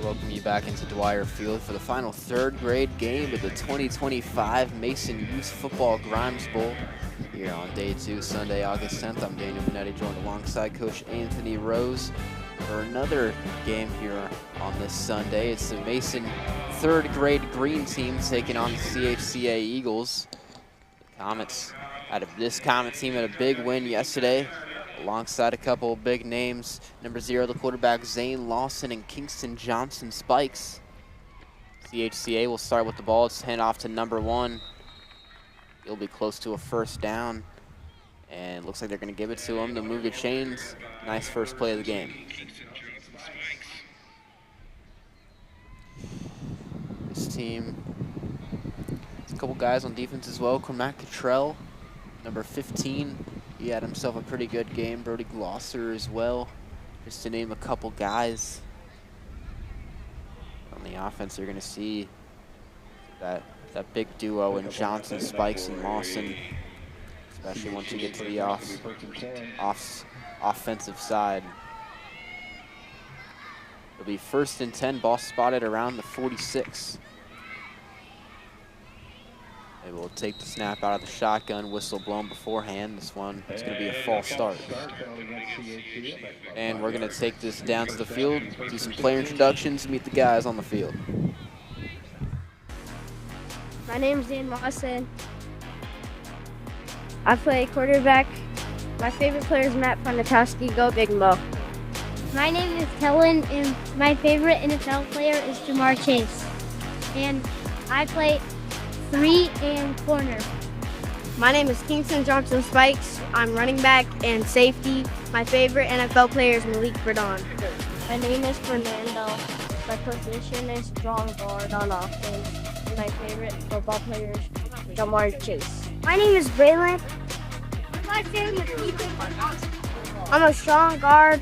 Welcome you back into Dwyer Field for the final third grade game of the 2025 Mason Youth Football Grimes Bowl. Here on day 2, Sunday, August 10th. I'm Daniel Benetti, joined alongside Coach Anthony Rose for another game here on this Sunday. It's the Mason third grade green team taking on the CHCA Eagles. The Comets this Comet team had a big win yesterday, alongside a couple of big names. Number 0, the quarterback, Zane Lawson and Kingston Johnson Spikes. CHCA will start with the ball. It's hand off to number 1. He'll be close to a first down. And looks like they're going to give it to him to move the chains. Nice first play of the game. This team, there's a couple guys on defense as well. Cormac Cottrell, number 15. He had himself a pretty good game. Brody Glosser as well, just to name a couple guys. On the offense, you're going to see that big duo in Johnson, Spikes, and Lawson, especially once you get to the offensive side. It'll be 1st and 10, ball spotted around the 46. They will take the snap out of the shotgun, whistle blown beforehand. This one is going to be a false start. And we're going to take this down to the field, do some player introductions, meet the guys on the field. My name is Zane Lawson. I play quarterback. My favorite player is Matt Ponatowski. Go Big Mo. My name is Kellen, and my favorite NFL player is Jamar Chase. And I play 3 and corner. My name is Kingston Johnson Spikes. I'm running back and safety. My favorite NFL player is Malik Verdon. My name is Fernando. My position is strong guard on offense. And my favorite football player is Jamar Chase. My name is Braylon. I'm a strong guard.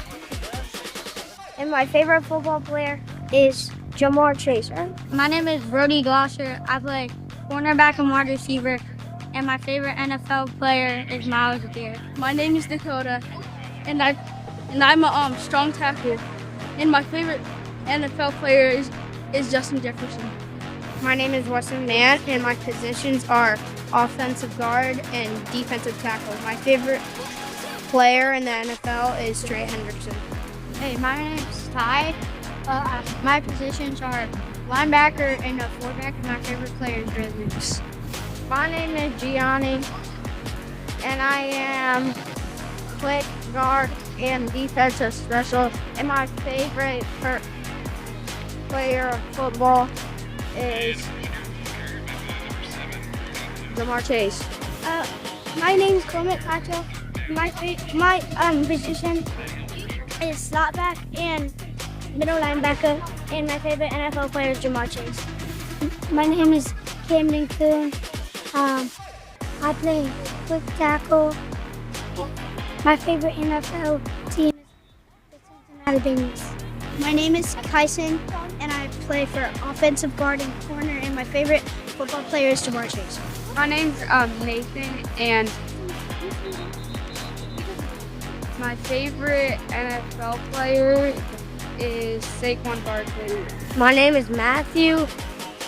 And my favorite football player is Jamar Chase. My name is Brody Glosser. I play cornerback and wide receiver. And my favorite NFL player is Miles Garrett. My name is Dakota, and I'm a strong tackle. And my favorite NFL player is Justin Jefferson. My name is Weston Mann, and my positions are offensive guard and defensive tackle. My favorite player in the NFL is Trey Hendrickson. Hey, my name's Ty. My positions are linebacker and a fullback, and my favorite player is Red Lucas. My name is Gianni, and I am quick guard and defensive special. And my favorite player of football is Jamar Chase. My name's Clement Pacho. My position is slot back and middle linebacker, and my favorite NFL player is Jamar Chase. My name is Camden Coon. I play quick tackle. My favorite NFL team is the Cincinnati Bengals. My name is Kyson, and I play for offensive guard and corner, and my favorite football player is Jamar Chase. My name's Nathan, and my favorite NFL player is Saquon Barkley. My name is Matthew,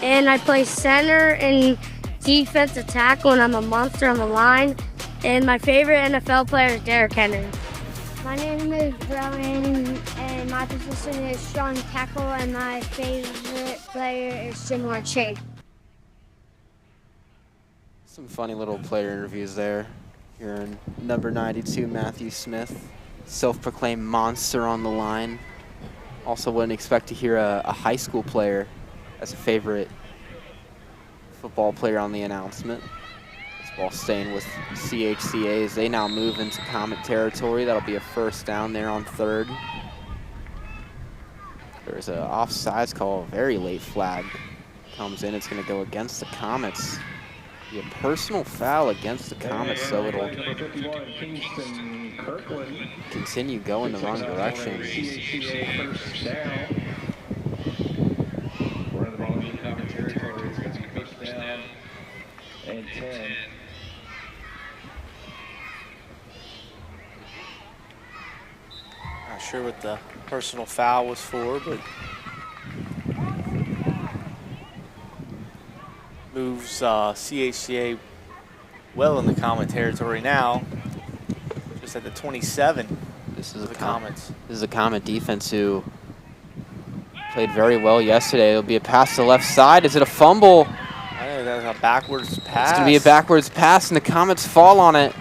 and I play center and defensive tackle, and I'm a monster on the line. And my favorite NFL player is Derrick Henry. My name is Brian, and my position is strong tackle, and my favorite player is Jamar Chase. Some funny little player interviews there. Here in number 92, Matthew Smith, self-proclaimed monster on the line. Also wouldn't expect to hear a high school player as a favorite football player on the announcement. This ball staying with CHCA as they now move into Comet territory. That'll be a first down there on 3rd. There's an offsides call, a very late flag comes in. It's going to go against the Comets. Be a personal foul against the Comets, so it'll continue going the wrong direction. Not sure what the personal foul was for, but moves CHCA well in the common territory now, just at the 27. This is the Comets. This is a Comet defense who played very well yesterday. It'll be a pass to the left side. Is it a fumble? I think that's a backwards pass. It's going to be a backwards pass, and the Comets fall on it.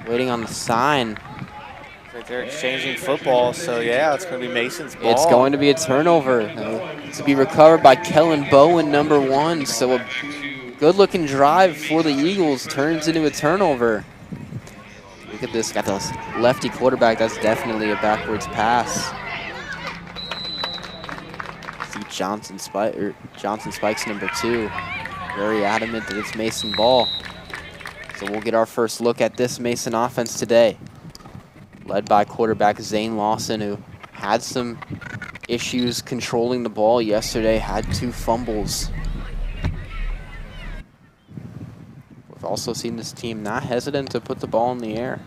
Waiting on the sign. Like they're exchanging football, so yeah, it's going to be Mason's ball. It's going to be a turnover. It's to be recovered by Kellen Bowen, number 1. So a good-looking drive for the Eagles turns into a turnover. Look at this, got the lefty quarterback. That's definitely a backwards pass. See Johnson Spikes, number 2. Very adamant that it's Mason ball. So we'll get our first look at this Mason offense today. Led by quarterback Zane Lawson, who had some issues controlling the ball yesterday, had 2 fumbles. We've also seen this team not hesitant to put the ball in the air.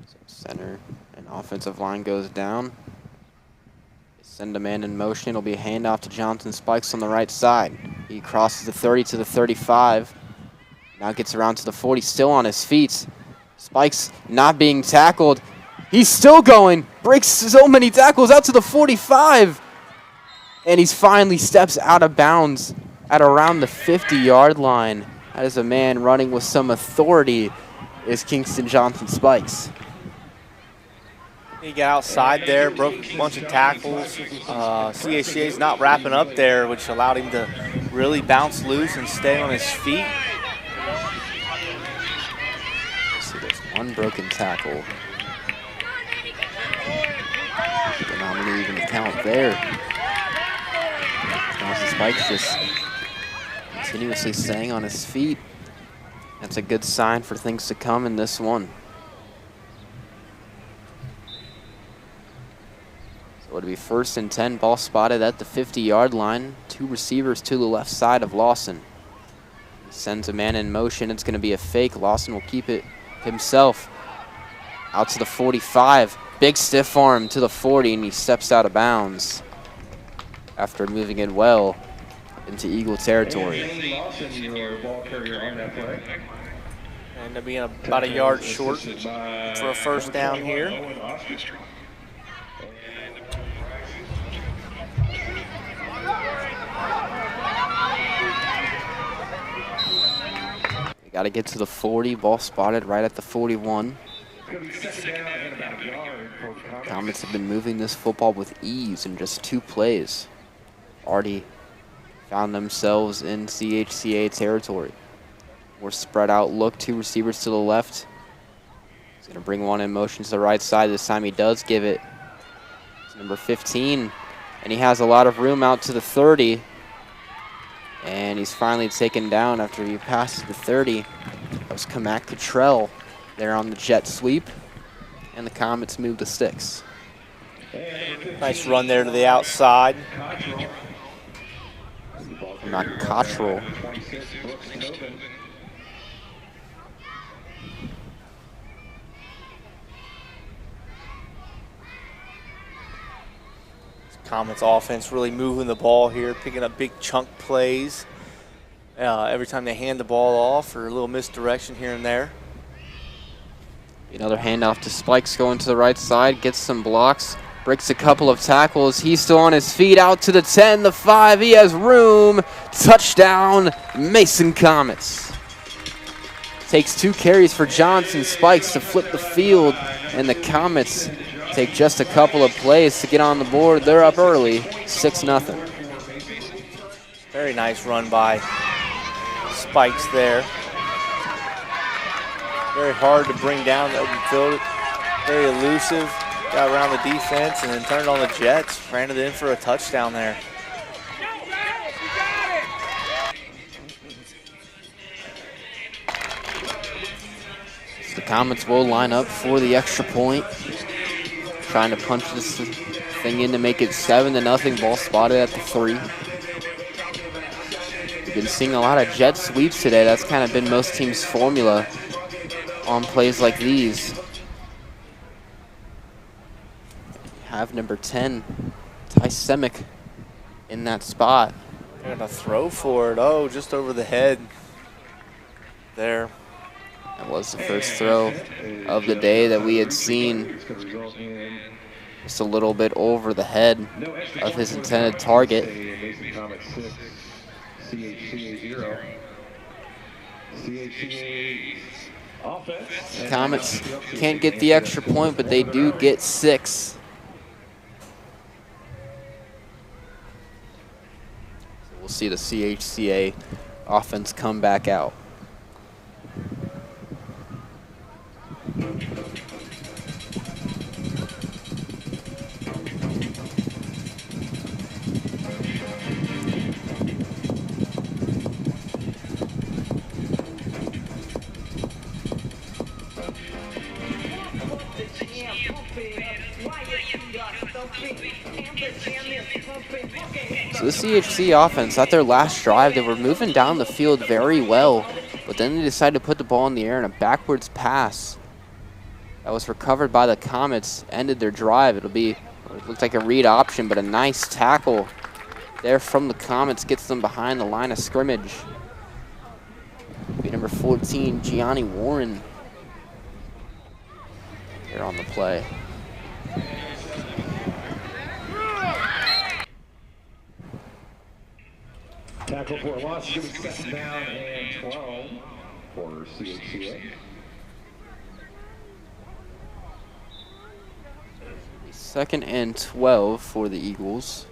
So center and offensive line goes down. Send a man in motion. It'll be a handoff to Johnson Spikes on the right side. He crosses the 30 to the 35. Now gets around to the 40, still on his feet. Spikes not being tackled. He's still going. Breaks so many tackles out to the 45. And he's finally steps out of bounds at around the 50-yard line. That is a man running with some authority, is Kingston Johnson Spikes. He got outside there, broke a bunch of tackles. CHCA's not wrapping up there, which allowed him to really bounce loose and stay on his feet. So there's 1 broken tackle. But not many even count there. Johnson Spikes just continuously staying on his feet. That's a good sign for things to come in this one. So it'll be 1st and 10, ball spotted at the 50-yard line. 2 receivers to the left side of Lawson. He sends a man in motion. It's going to be a fake. Lawson will keep it himself. Out to the 45. Big stiff arm to the 40, and he steps out of bounds after moving it well into Eagle territory. End up being about a yard short for a first down here. They got to get to the 40. Ball spotted right at the 41. Comets have been moving this football with ease in just 2 plays. Already found themselves in CHCA territory. More spread out look, 2 receivers to the left. He's going to bring one in motion to the right side. This time he does give it to number 15. And he has a lot of room out to the 30. And he's finally taken down after he passes the 30. That was Kamak Cottrell there on the jet sweep. And the Comets move the sticks. Nice run there to the outside. Not Cottrell. Comets offense really moving the ball here, picking up big chunk plays every time they hand the ball off, or a little misdirection here and there. Another handoff to Spikes going to the right side, gets some blocks, breaks a couple of tackles. He's still on his feet, out to the 10, the 5. He has room. Touchdown, Mason Comets. Takes 2 carries for Johnson Spikes to flip the field, and the Comets take just a couple of plays to get on the board. They're up early, 6-0. Very nice run by Spikes there. Very hard to bring down the open field. Very elusive. Got around the defense and then turned on the Jets. Ran it in for a touchdown there. So the Comets will line up for the extra point. Trying to punch this thing in to make it 7-0. Ball spotted at the 3. been seeing a lot of jet sweeps today. That's kind of been most teams' formula on plays like these. Have number 10, Ty Semick, in that spot. They're gonna throw for it. Oh, just over the head there. That was the first throw of the day that we had seen. Just a little bit over the head of his intended target. The Comets can't get the extra point, but they do get 6. So we'll see the CHCA offense come back out. So the CHC offense, at their last drive, they were moving down the field very well, but then they decided to put the ball in the air, and a backwards pass that was recovered by the Comets ended their drive. It looked like a read option, but a nice tackle there from the Comets gets them behind the line of scrimmage. Be number 14, Gianni Warren, here on the play. Tackle for a loss, give it 2nd down and 12 for CHCA. Second and 12 for the Eagles.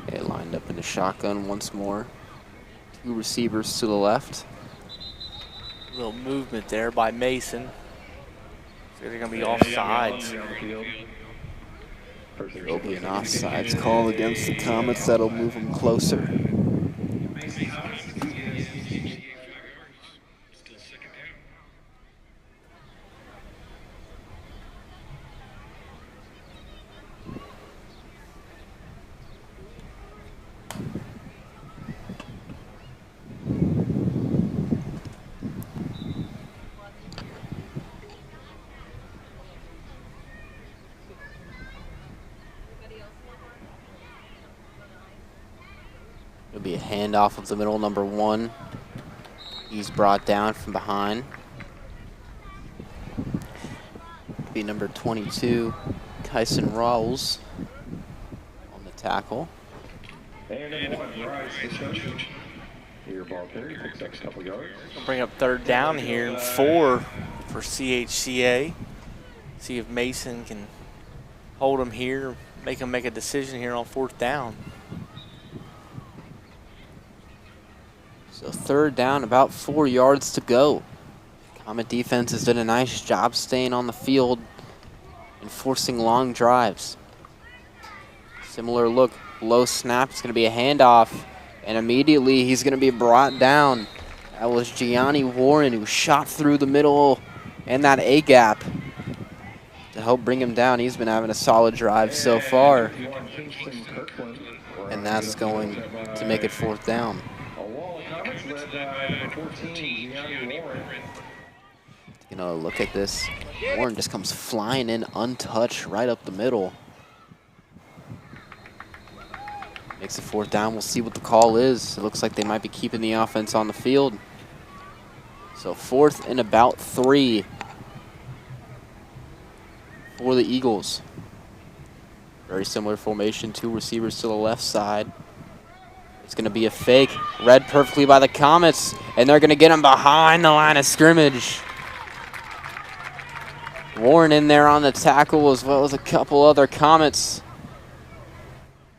They lined up in the shotgun once more. 2 receivers to the left. Little movement there by Mason. So they're going to be offsides. There'll be an offsides call against the Comets that'll move them closer. It'll be a handoff of the middle, number 1. He's brought down from behind. Be number 22, Kyson Rawls on the tackle. And number 1, Bryce, your ball carry, picks up a couple yards. Bring up 3rd down here and 4 for CHCA. See if Mason can hold him here, make him make a decision here on 4th down. So 3rd down, about 4 yards to go. Comet defense has done a nice job staying on the field and forcing long drives. Similar look, low snap, it's going to be a handoff, and immediately he's going to be brought down. That was Gianni Warren who shot through the middle and that A-gap to help bring him down. He's been having a solid drive so far, and that's going to make it 4th down. You know, look at this. Warren just comes flying in untouched right up the middle. Makes it 4th down. We'll see what the call is. It looks like they might be keeping the offense on the field. So 4th and about 3 for the Eagles. Very similar formation, 2 receivers to the left side. It's going to be a fake, read perfectly by the Comets, and they're going to get him behind the line of scrimmage. Warren in there on the tackle, as well as a couple other Comets.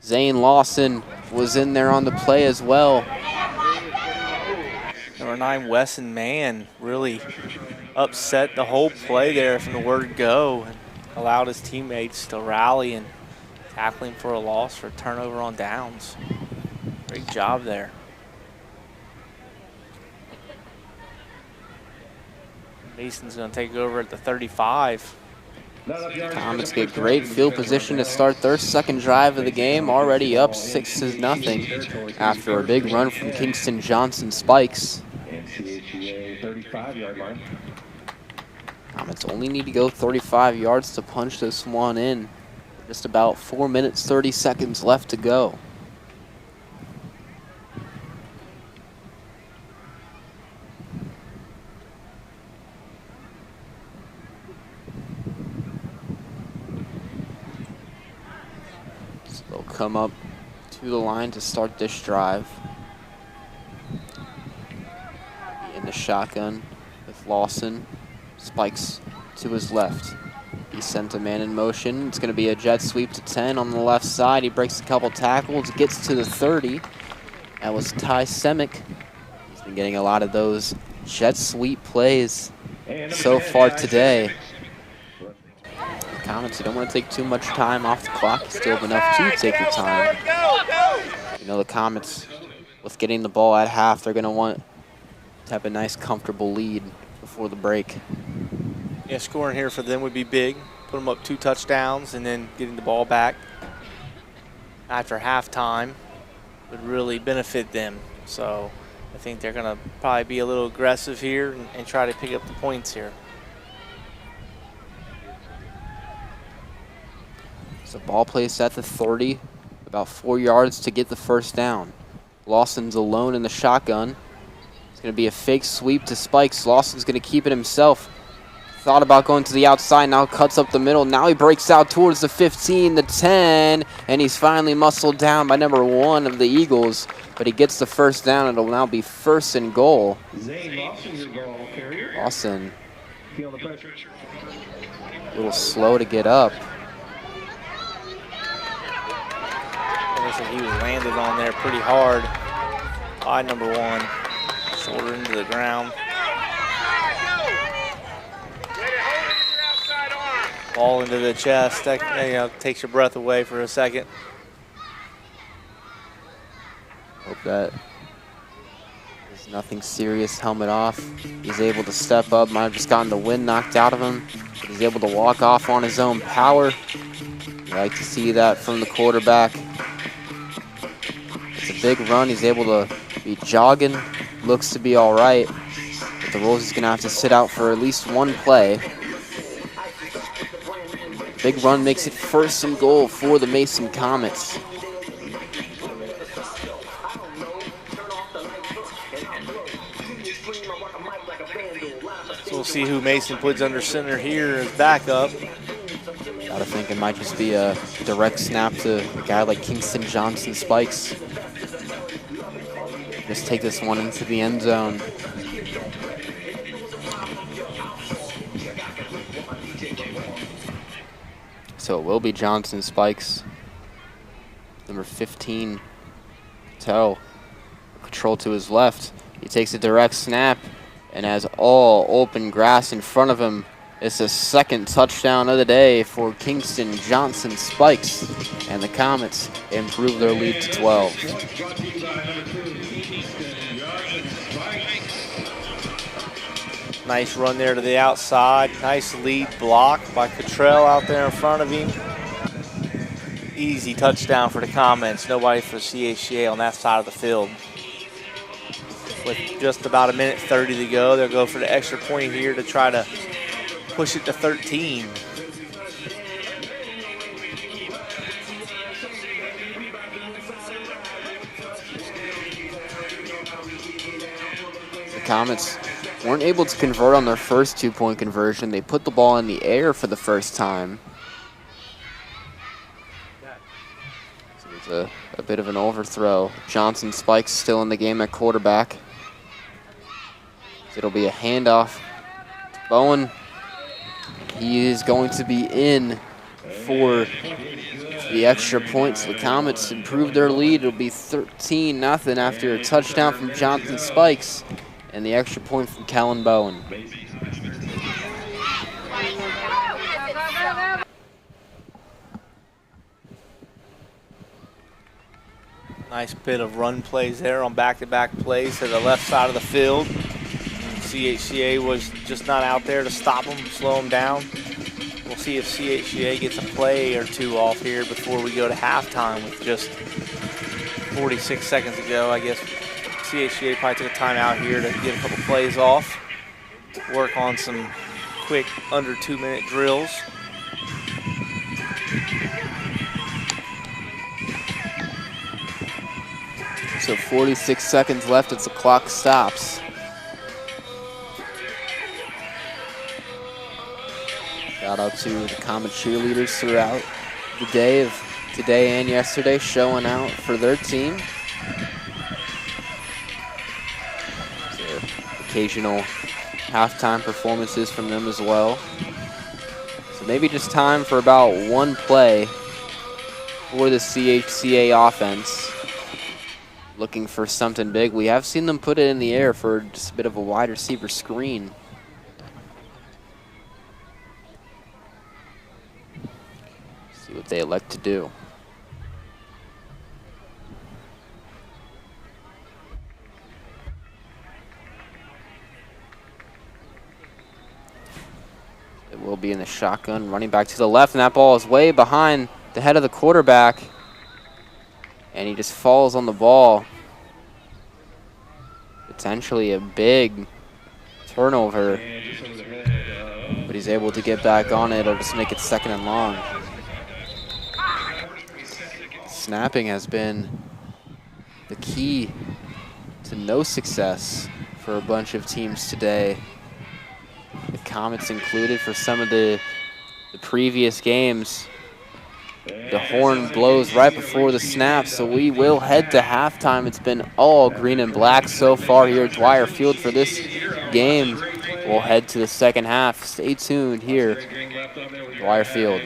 Zane Lawson was in there on the play as well. Number 9, Wesson Mann, really upset the whole play there from the word go and allowed his teammates to rally and tackle him for a loss for a turnover on downs. Great job there. Mason's going to take over at the 35. Comets get great field position to start their second drive of the game, already up 6-0 after a big run from Kingston Johnson Spikes. And CHCA 35-yard line. Comets only need to go 35 yards to punch this one in. Just about 4 minutes, 30 seconds left to go. They'll come up to the line to start this drive. In the shotgun with Lawson. Spikes to his left. He sent a man in motion. It's going to be a jet sweep to 10 on the left side. He breaks a couple tackles, gets to the 30. That was Ty Semick. He's been getting a lot of those jet sweep plays so far today. Comets, you don't want to take too much time off the clock. You still have enough to take your time. You know the Comets, with getting the ball at half, they're going to want to have a nice, comfortable lead before the break. Yeah, scoring here for them would be big. Put them up 2 touchdowns, and then getting the ball back after halftime would really benefit them. So I think they're going to probably be a little aggressive here and try to pick up the points here. So ball placed at the 30, about 4 yards to get the first down. Lawson's alone in the shotgun. It's going to be a fake sweep to Spikes. Lawson's going to keep it himself. Thought about going to the outside, now cuts up the middle. Now he breaks out towards the 15, the 10, and he's finally muscled down by number 1 of the Eagles. But he gets the first down. It'll now be 1st and goal. Lawson, a little slow to get up. Looks like he was landed on there pretty hard by number 1. Shoulder into the ground. Ball into the chest. That takes your breath away for a second. Hope that there's nothing serious. Helmet off. He's able to step up. Might have just gotten the wind knocked out of him. But he's able to walk off on his own power. You like to see that from the quarterback. It's a big run. He's able to be jogging. Looks to be all right. But the Rolls is going to have to sit out for at least one play. Big run makes it 1st and goal for the Mason Comets. So we'll see who Mason puts under center here as backup. Gotta think it might just be a direct snap to a guy like Kingston Johnson Spikes. Just take this one into the end zone. So it will be Johnson Spikes. Number 15, Tell. Control to his left. He takes a direct snap and has all open grass in front of him. It's the 2nd touchdown of the day for Kingston Johnson Spikes. And the Comets improve their lead to 12. Nice run there to the outside. Nice lead block by Cottrell out there in front of him. Easy touchdown for the Comets. Nobody for CHCA on that side of the field. With just about 1:30 to go, they'll go for the extra point here to try to push it to 13. The Comets weren't able to convert on their first 2-point conversion. They put the ball in the air for the first time. So it's a bit of an overthrow. Johnson Spikes still in the game at quarterback. It'll be a handoff to Bowen. He is going to be in for the extra points. The Comets improve their lead. It'll be 13-0 after a touchdown from Johnson Spikes and the extra point from Kellen Bowen. Nice bit of run plays there on back-to-back plays to the left side of the field. CHCA was just not out there to stop them, slow them down. We'll see if CHCA gets a play or two off here before we go to halftime with just 46 seconds to go. I guess CHCA probably took a timeout here to get a couple plays off, work on some quick under 2-minute drills. So 46 seconds left as the clock stops. Shout out to the Comet cheerleaders throughout the day of today and yesterday, showing out for their team. So occasional halftime performances from them as well. So maybe just time for about one play for the CHCA offense. Looking for something big. We have seen them put it in the air for just a bit of a wide receiver screen. See what they elect to do. It will be in the shotgun, running back to the left, and that ball is way behind the head of the quarterback. And he just falls on the ball. Potentially a big turnover. But he's able to get back on it. It'll just make it 2nd and long. Snapping has been the key to no success for a bunch of teams today. The Comets included for some of the previous games. The horn blows right before the snap, so we will head to halftime. It's been all green and black so far here at Dwyer Field for this game. We'll head to the second half. Stay tuned here, Dwyer Field.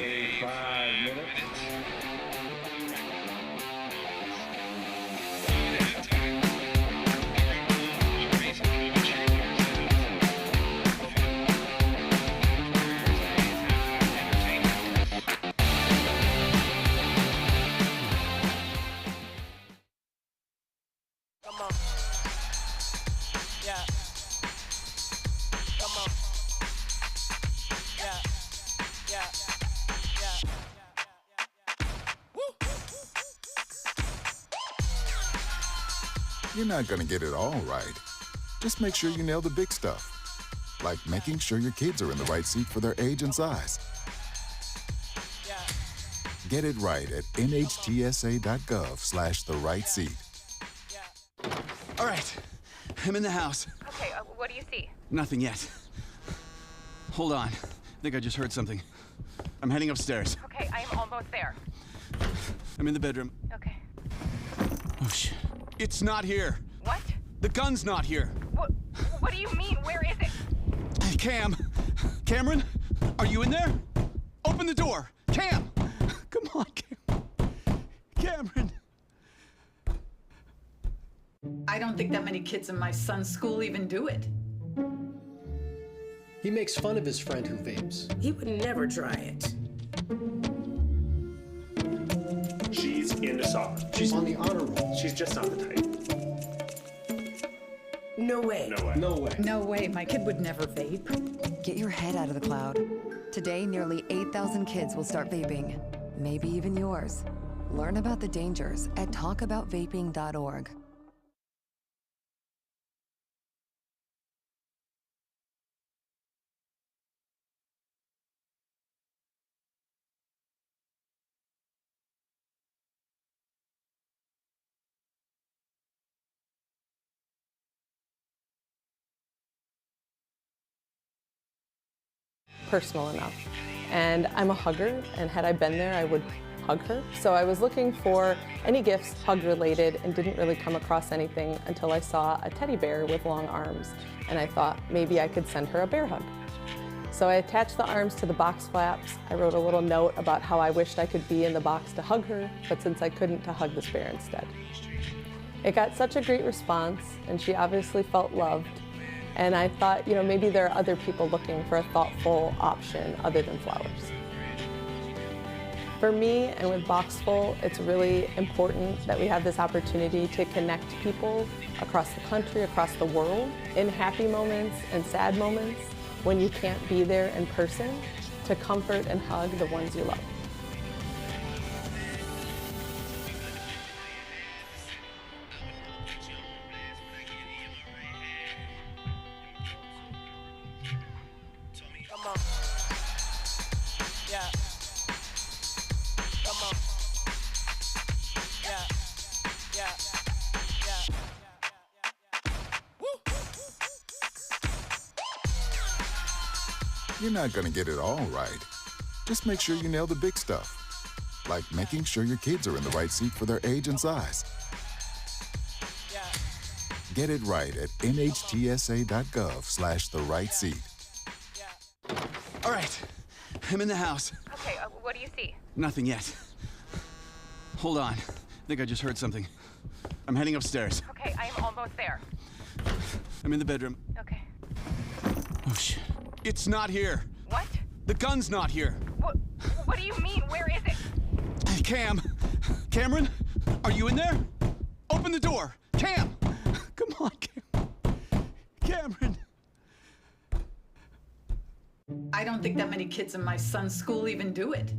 You're not gonna get it all right. Just make sure you nail the big stuff, like making sure your kids are in the right seat for their age and size. Get it right at nhtsa.gov/the-right-seat. All right, I'm in the house. Okay, what do you see? Nothing yet. Hold on, I think I just heard something. I'm heading upstairs. Okay, I am almost there. I'm in the bedroom. Okay. Oh shit, it's not here. What? The gun's not here. What do you mean? Where is it? Cameron, are you in there? Open the door. Cam, come on, Cameron. I don't think that many kids in my son's school even do it. He makes fun of his friend who vapes. He would never try it. She's into soccer. She's on the honor roll. She's just not the type. No way. No way. No way. No way, my kid would never vape. Get your head out of the cloud. Today, nearly 8,000 kids will start vaping. Maybe even yours. Learn about the dangers at talkaboutvaping.org. Personal enough. And I'm a hugger, and had I been there, I would hug her. So I was looking for any gifts hug related and didn't really come across anything until I saw a teddy bear with long arms. And I thought maybe I could send her a bear hug. So I attached the arms to the box flaps. I wrote a little note about how I wished I could be in the box to hug her, but since I couldn't, to hug this bear instead. It got such a great response, and she obviously felt loved. And I thought, you know, maybe there are other people looking for a thoughtful option other than flowers. For me and with Boxful, it's really important that we have this opportunity to connect people across the country, across the world, in happy moments and sad moments, when you can't be there in person, to comfort and hug the ones you love. You're not going to get it all right. Just make sure you nail the big stuff, like making sure your kids are in the right seat for their age and size. Get it right at nhtsa.gov/the-right seat. All right, I'm in the house. Okay, what do you see? Nothing yet. Hold on. I think I just heard something. I'm heading upstairs. Okay, I am almost there. I'm in the bedroom. Okay. Oh, shit. It's not here. What? The gun's not here. What do you mean? Where is it? Cameron, are you in there? Open the door. Come on, Cameron. I don't think that many kids in my son's school even do it.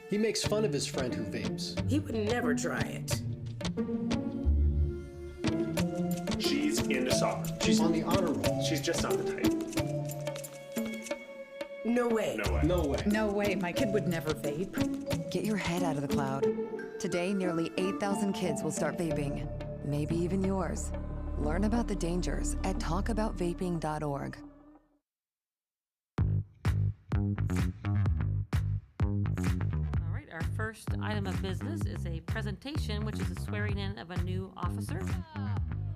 He makes fun of his friend who vapes. He would never try it. She's into soccer. She's on the honor roll. She's just not the type. No way. No way. No way. No way, my kid would never vape. Get your head out of the cloud. Today, nearly 8,000 kids will start vaping. Maybe even yours. Learn about the dangers at talkaboutvaping.org. All right, our first item of business is a presentation, which is a swearing in of a new officer.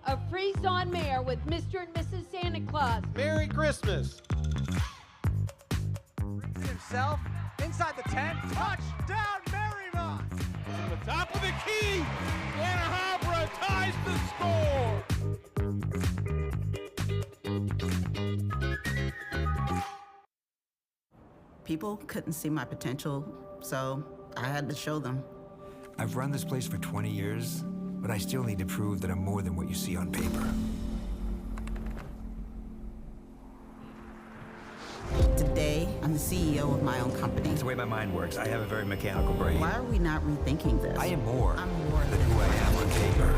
A Freeze-On Mayor with Mr. and Mrs. Santa Claus. Merry Christmas. Himself inside the 10. Touchdown, Marymount. From the top of the key, Anna Habra ties the score. People couldn't see my potential, so I had to show them. I've run this place for 20 years, but I still need to prove that I'm more than what you see on paper. Today, I'm the CEO of my own company. That's the way my mind works. I have a very mechanical brain. Why are we not rethinking this? I am more I'm more than who I am on paper.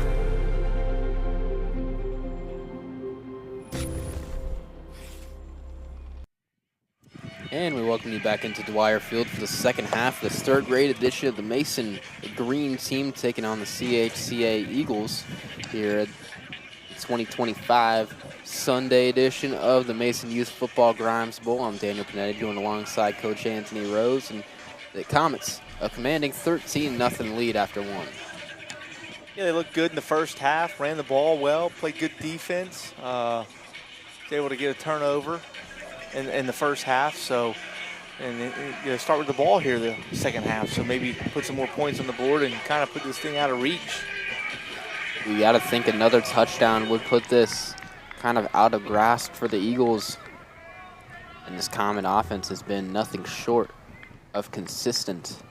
And we welcome you back into Dwyer Field for the second half of this third grade edition of the Mason Green team taking on the CHCA Eagles here at the 2025 Sunday edition of the Mason Youth Football Grimes Bowl. I'm Daniel Panetti, joined alongside Coach Anthony Rose, and the Comets a commanding 13-0 lead after one. Yeah, they looked good in the first half, ran the ball well, played good defense, was able to get a turnover in the first half. So, and start with the ball here the second half. So maybe put some more points on the board and kind of put this thing out of reach. We got to think another touchdown would put this kind of out of grasp for the Eagles. And this Comet offense has been nothing short of consistent.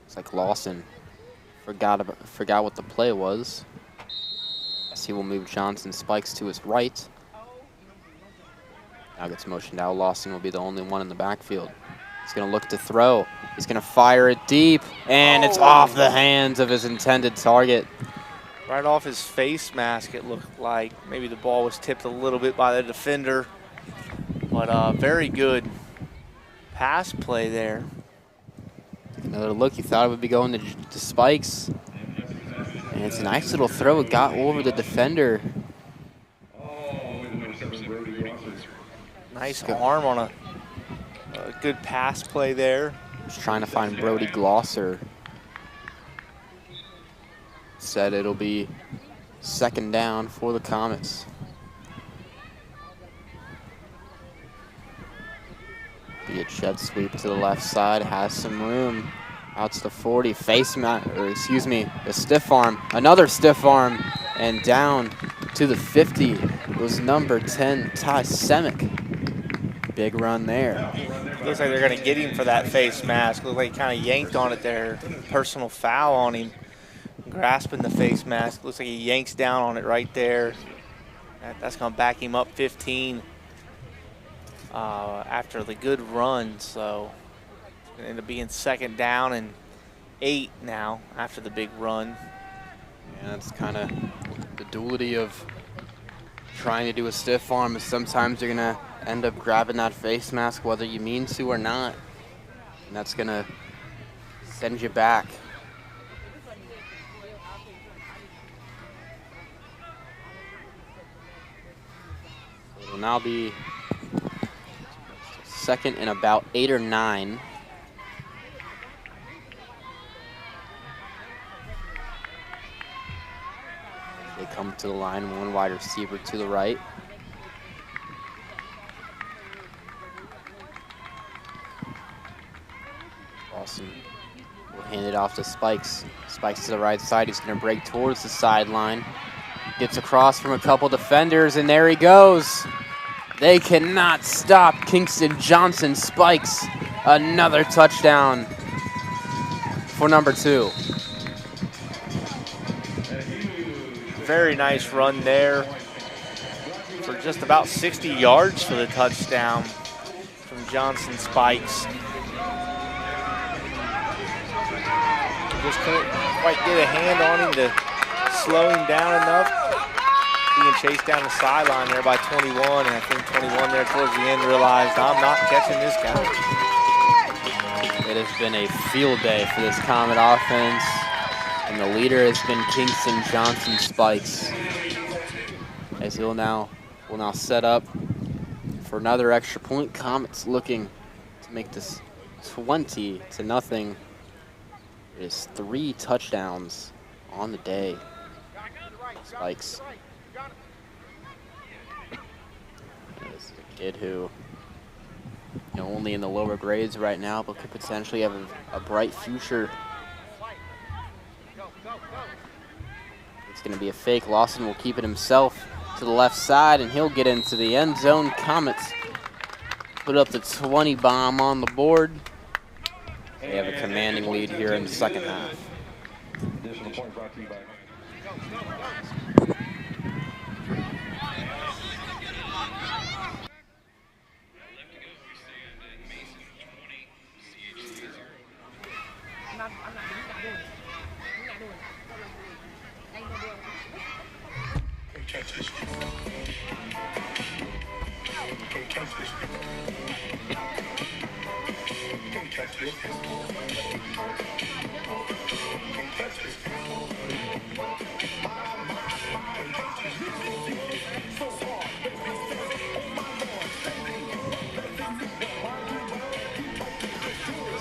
It's like Lawson forgot what the play was. As he will move Johnson Spikes to his right. Now gets motioned out. Lawson will be the only one in the backfield. He's going to look to throw. He's going to fire it deep, and it's off the hands of his intended target. Right off his face mask, it looked like. Maybe the ball was tipped a little bit by the defender, but very good pass play there. Another look. You thought it would be going to Spikes. And it's a nice little throw. It got over the defender. Nice arm on a good pass play there. Just trying to find Brody Glosser. Said it'll be second down for the Comets. Be a jet sweep to the left side, has some room. Out to the 40, a stiff arm, another stiff arm, and down to the 50 was number 10, Ty Semick. big run there. Looks like they're going to get him for that face mask. Looks like he kind of yanked on it there. Personal foul on him. Grasping the face mask. Looks like he yanks down on it right there. That's going to back him up 15 after the good run. So it's going to end up being 2nd down and 8 now after the big run. Yeah, that's kind of the duality of trying to do a stiff arm. Is sometimes you're going to end up grabbing that face mask whether you mean to or not. And that's going to send you back. So it'll now be 2nd and about 8 or 9. They come to the line, 1 wide receiver to the right. Lawson will hand it off to Spikes. Spikes to the right side. He's going to break towards the sideline. Gets across from a couple defenders, and there he goes. They cannot stop Kingston Johnson. Spikes another touchdown for number 2. Very nice run there for just about 60 yards for the touchdown from Johnson Spikes. Just couldn't quite get a hand on him to slow him down enough. Being chased down the sideline there by 21, and I think 21 there towards the end realized, I'm not catching this guy. It has been a field day for this Comet offense. And the leader has been Kingston Johnson Spikes, as will now set up for another extra point. Comets looking to make this 20-0. It is 3 touchdowns on the day. Spikes is a kid who, only in the lower grades right now, but could potentially have a bright future. It's going to be a fake. Lawson will keep it himself to the left side, and he'll get into the end zone. Comets put up the 20 bomb on the board. They have a commanding lead here in the 2nd half. Additional point brought to you by.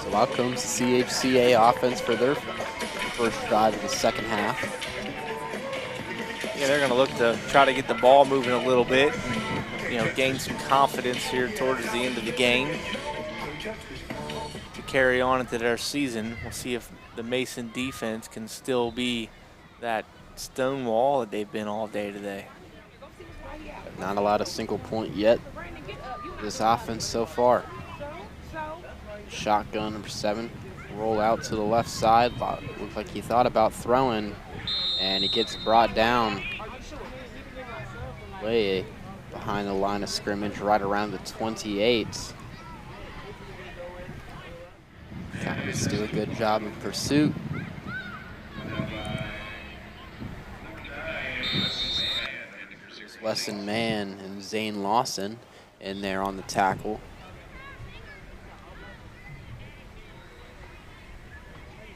So out comes the CHCA offense for their first drive of the 2nd half. Yeah, they're going to look to try to get the ball moving a little bit and, gain some confidence here towards the end of the game to carry on into their season. We'll see if the Mason defense can still be that stone wall that they've been all day today. Not a lot of single point yet. This offense so far. Shotgun number 7. Roll out to the left side. Looks like he thought about throwing, and he gets brought down way behind the line of scrimmage, right around the 28. Comets do a good job in pursuit. Wesson Mann and Zane Lawson in there on the tackle.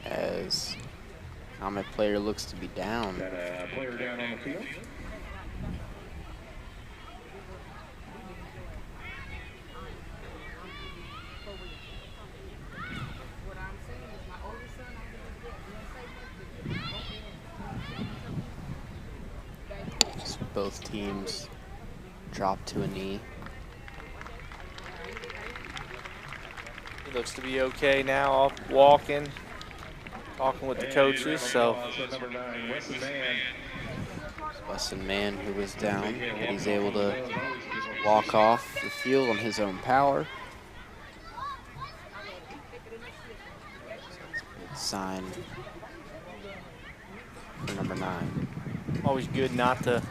As Comet player looks to be down. Got a player down on the field. Both teams drop to a knee. He looks to be okay now, off walking, talking with the coaches. So Number 9, Wesson Mann. Lawson man who was down, but he's able to walk off the field on his own power. Good sign for number 9. Always good not to,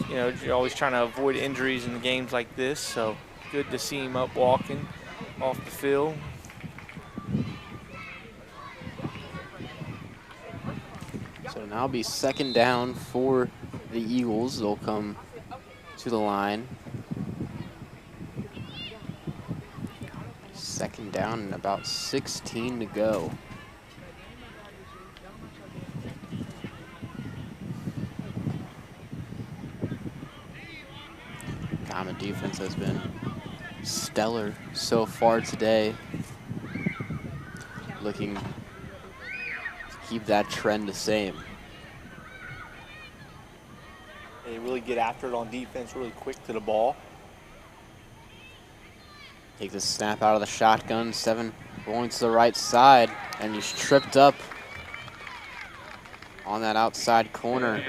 you know, you're always trying to avoid injuries in games like this, so good to see him up walking off the field. So now it'll be second down for the Eagles. They'll come to the line. Second down and about 16 to go. Common defense has been stellar so far today. Looking to keep that trend the same. They really get after it on defense really quick to the ball. Take the snap out of the shotgun. 7 going to the right side, and he's tripped up on that outside corner.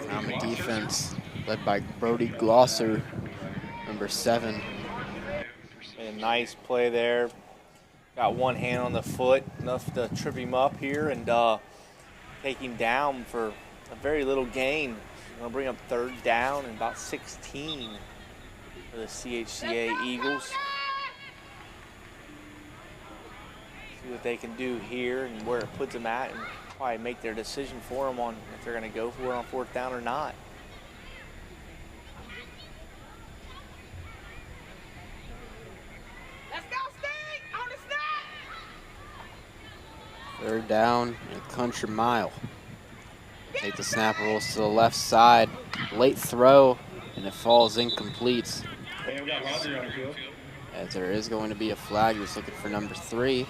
Common defense led by Brody Glosser, number 7. And a nice play there. Got one hand on the foot, enough to trip him up here and take him down for a very little gain. Going to bring up 3rd down and about 16 for the CHCA Eagles. See what they can do here and where it puts them at, and probably make their decision for them on if they're going to go for it on 4th down or not. Let's go, Sting! On the snap! 3rd down and a country mile. Take the snap, rolls to the left side. Late throw, and it falls incomplete. Hey, we got Laundry on the field. As there is going to be a flag. He's looking for number 3.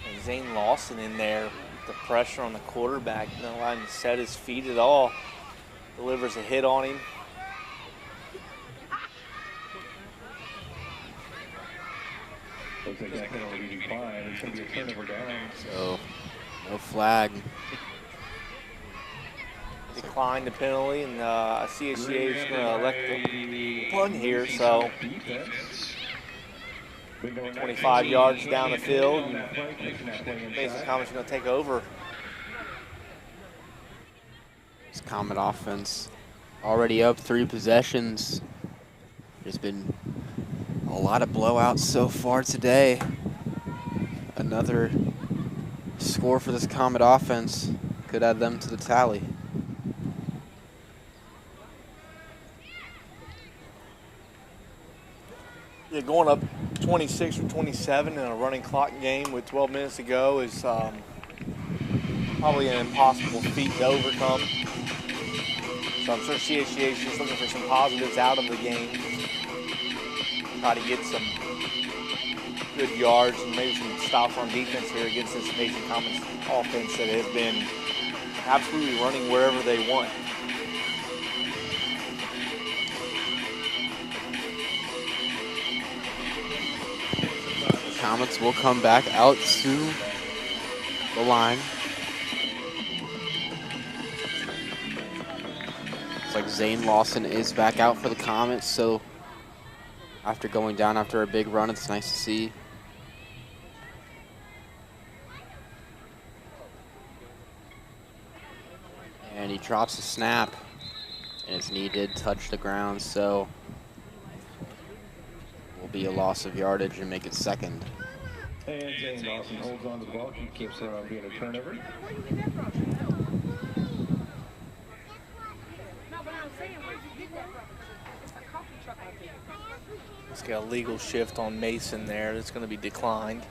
And Zane Lawson in there with the pressure on the quarterback. No line to set his feet at all. Delivers a hit on him. Looks like that penalty will be declined. It's going to be a turnover down. So, no flag. Declined the penalty, and CHCA is going to elect the punt here, so 25 yards down the field, and Mason Common's going to take over. This Comet offense already up 3 possessions. There's been a lot of blowouts so far today. Another score for this Comet offense could add them to the tally. Yeah, going up 26 or 27 in a running clock game with 12 minutes to go is probably an impossible feat to overcome. So I'm sure CHCA is just looking for some positives out of the game. Try to get some good yards and maybe some stops on defense here against this Mason Commons offense that has been absolutely running wherever they want. Comets will come back out to the line. Looks like Zane Lawson is back out for the Comets, so after going down after a big run, it's nice to see. And he drops a snap, and his knee did touch the ground, so will be a loss of yardage and make it 2nd. And Zane Lawson holds on to the ball, keeps from being a turnover. Let's get a legal shift on Mason there. That's going to be declined.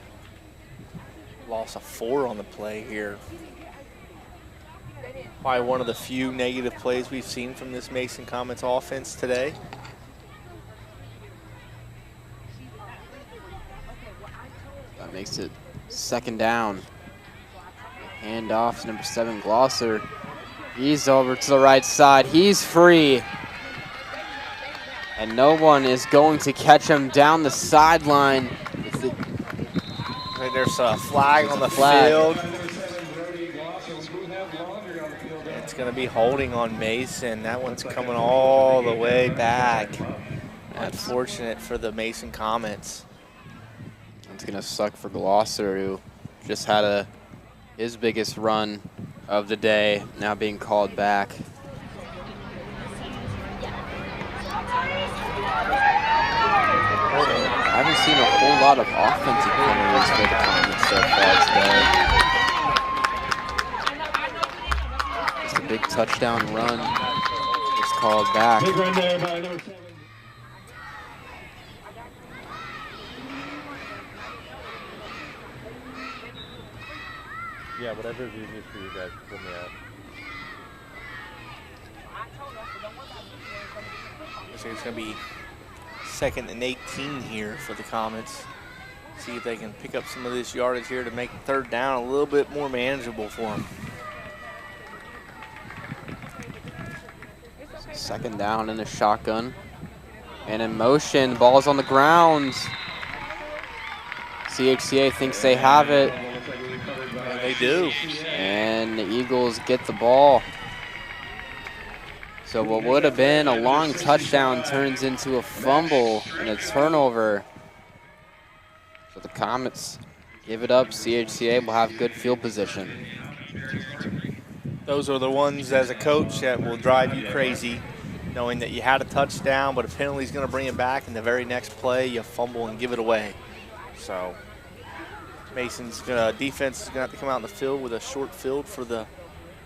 Loss of 4 on the play here. Probably one of the few negative plays we've seen from this Mason Comets offense today. That makes it 2nd down. Hand off to number 7, Glosser. He's over to the right side. He's free. And no one is going to catch him down the sideline. There's a flag on the field. It's going to be holding on Mason. That one's coming all the way back. Unfortunate for the Mason Comets. It's going to suck for Gloucester, who just had his biggest run of the day, now being called back. I haven't seen a whole lot of offensive penalties for the Comets so far today. Just a big touchdown run. It's called back. Big run there by number 7. Yeah, whatever is easiest for you guys, put me out. Looks like it's going to be 2nd and 18 here for the Comets. See if they can pick up some of this yardage here to make 3rd down a little bit more manageable for them. 2nd down in the shotgun. And in motion, ball's on the ground. CHCA thinks they have it. And they do. And the Eagles get the ball. So what would have been a long touchdown turns into a fumble and a turnover. So the Comets give it up. CHCA will have good field position. Those are the ones as a coach that will drive you crazy, knowing that you had a touchdown, but a penalty is going to bring it back, and the very next play you fumble and give it away. So Mason's defense is going to have to come out in the field with a short field for the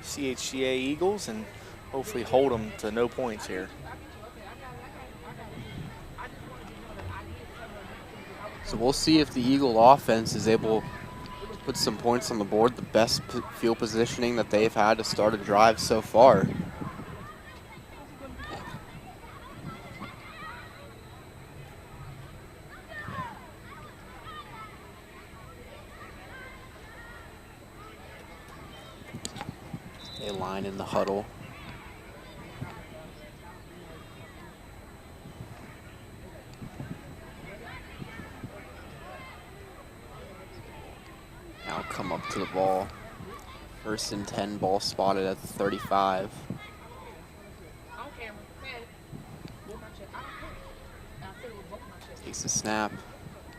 CHCA Eagles and hopefully hold them to no points here. So we'll see if the Eagle offense is able to put some points on the board, the best field positioning that they've had to start a drive so far. They line in the huddle. Now come up to the ball. 1st and 10, ball spotted at the 35. Takes the snap.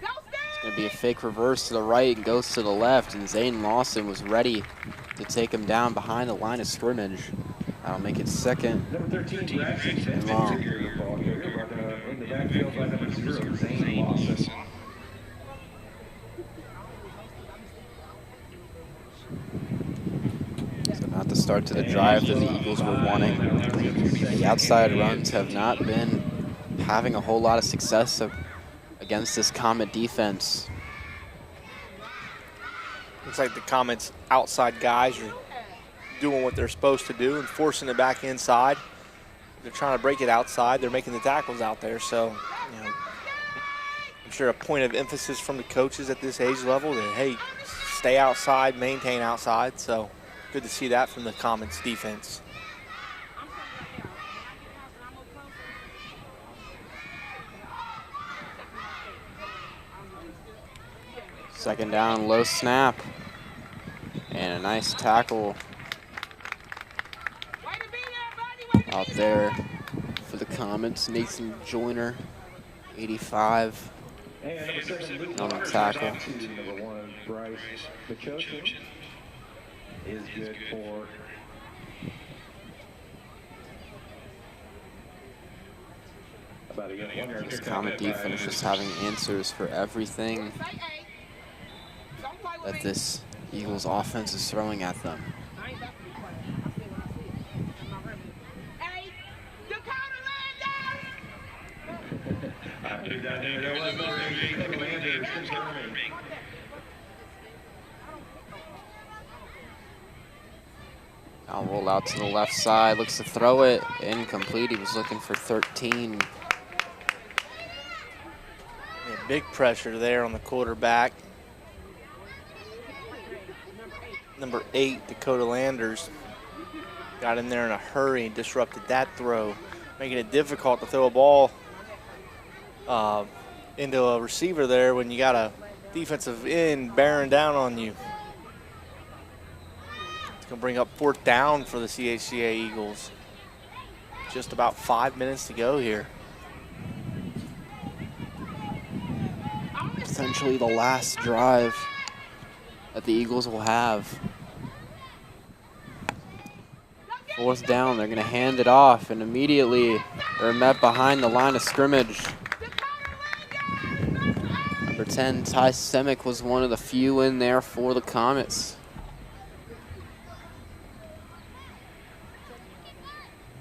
It's going to be a fake reverse to the right and goes to the left, and Zane Lawson was ready to take him down behind the line of scrimmage. That'll make it 2nd and long. In the backfield by number 0, Zane Lawson. So not the start to the drive that the Eagles were wanting. The outside runs have not been having a whole lot of success against this Comet defense. Looks like the Comets' outside guys are doing what they're supposed to do and forcing it back inside. They're trying to break it outside. They're making the tackles out there. So, you know, I'm sure a point of emphasis from the coaches at this age level that, hey, stay outside, maintain outside. So good to see that from the Comets defense. Second down, low snap. And a nice tackle out there for the Comets. Nathan Joyner, 85 on the tackle. Number 1, Bryce McCutcheon is good for about a yard. This Comet defense just having answers for everything that this Eagles offense is throwing at them. Now roll out to the left side, looks to throw it, incomplete. He was looking for 13. Yeah, big pressure there on the quarterback. Number 8, Dakota Landers, got in there in a hurry and disrupted that throw, making it difficult to throw a ball into a receiver there when you got a defensive end bearing down on you. going to bring up 4th down for the CHCA Eagles. Just about 5 minutes to go here. Essentially the last drive that the Eagles will have. 4th down, they're going to hand it off, and immediately they're met behind the line of scrimmage. Number 10, Ty Semick, was one of the few in there for the Comets.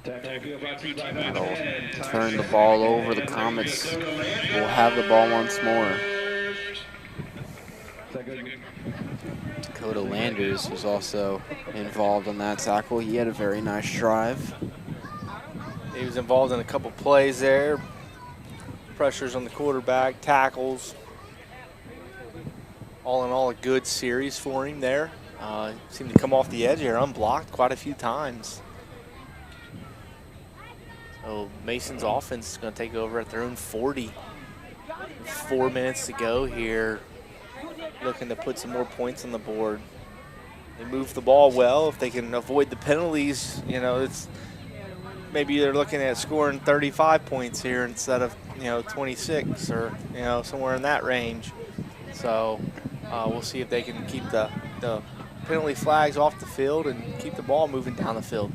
That'll turn the ball over. The Comets will have the ball once more. Dakota Landers was also involved on that tackle. He had a very nice drive. He was involved in a couple plays there. Pressures on the quarterback, tackles. All in all, a good series for him there. Seemed to come off the edge here, unblocked quite a few times. So Mason's offense is going to take over at their own 40. 4 minutes to go here. Looking to put some more points on the board. They move the ball well. If they can avoid the penalties, you know, it's maybe they're looking at scoring 35 points here instead of, 26 or, somewhere in that range. So we'll see if they can keep the penalty flags off the field and keep the ball moving down the field.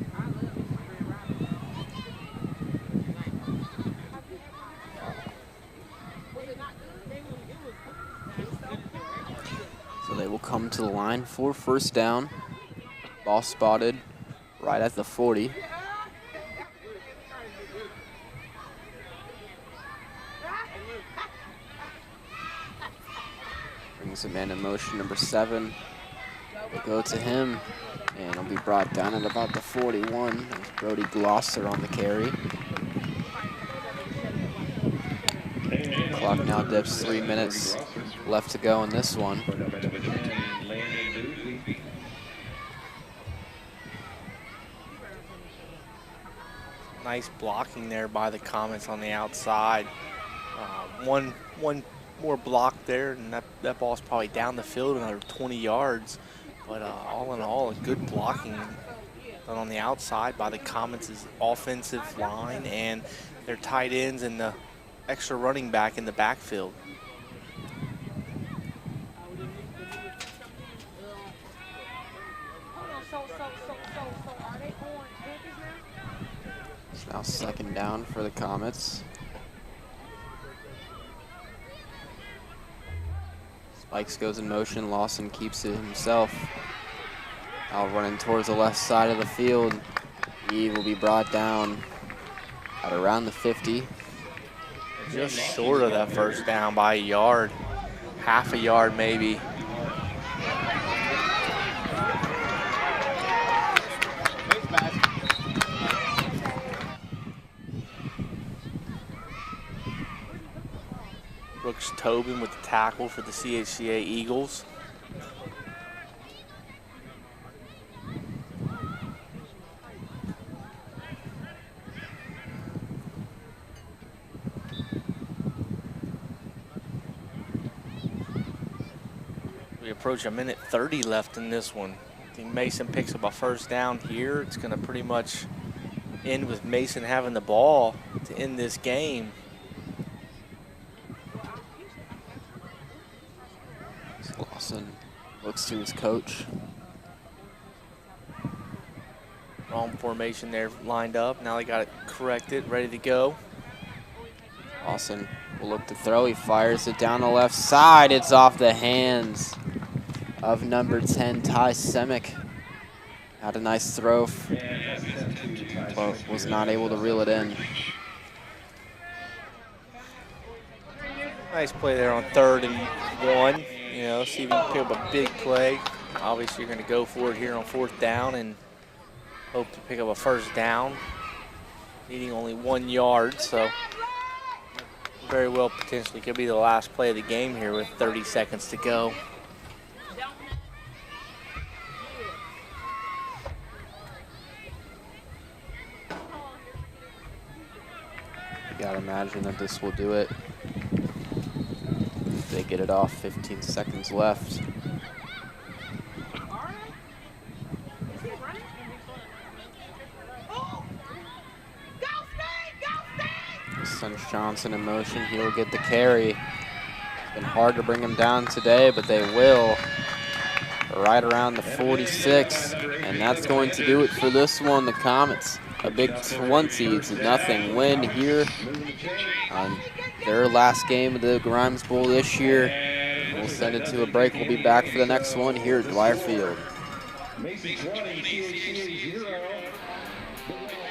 So they will come to the line for 1st down. Ball spotted right at the 40. Brings a man in motion, number 7. Will go to him, and he'll be brought down at about the 41. There's Brody Glosser on the carry. Clock now dips, 3 minutes left to go in this one. Nice blocking there by the Comets on the outside. One more block there, and that ball's probably down the field another 20 yards. But all in all, a good blocking done on the outside by the Comets' offensive line and their tight ends and the extra running back in the backfield. It's now 2nd down for the Comets. Spikes goes in motion. Lawson keeps it himself. Now running towards the left side of the field. He will be brought down at around the 50. Just short of that 1st down by a yard. Half a yard maybe. Brooks Tobin with the tackle for the CHCA Eagles. We approach a minute 30 left in this one. I think Mason picks up a 1st down here. It's going to pretty much end with Mason having the ball to end this game. Lawson looks to his coach. Wrong formation there lined up. Now they got it corrected, ready to go. Lawson will look to throw. He fires it down the left side. It's off the hands of number 10, Ty Semick. Had a nice throw, but was not able to reel it in. Nice play there on 3rd and 1. See if you can pick up a big play. Obviously, you're going to go for it here on 4th down and hope to pick up a 1st down. Needing only 1 yard, so very well potentially could be the last play of the game here with 30 seconds to go. You gotta imagine that this will do it. They get it off, 15 seconds left. Sends Johnson in motion. He'll get the carry. It's been hard to bring him down today, but they will. Right around the 46, and that's going to do it for this one. The Comets, a big 20-0 win here on their last game of the Grimes Bowl this year. We'll send it to a break. We'll be back for the next one here at Dwyer Field. Mason 20, CHCA 0.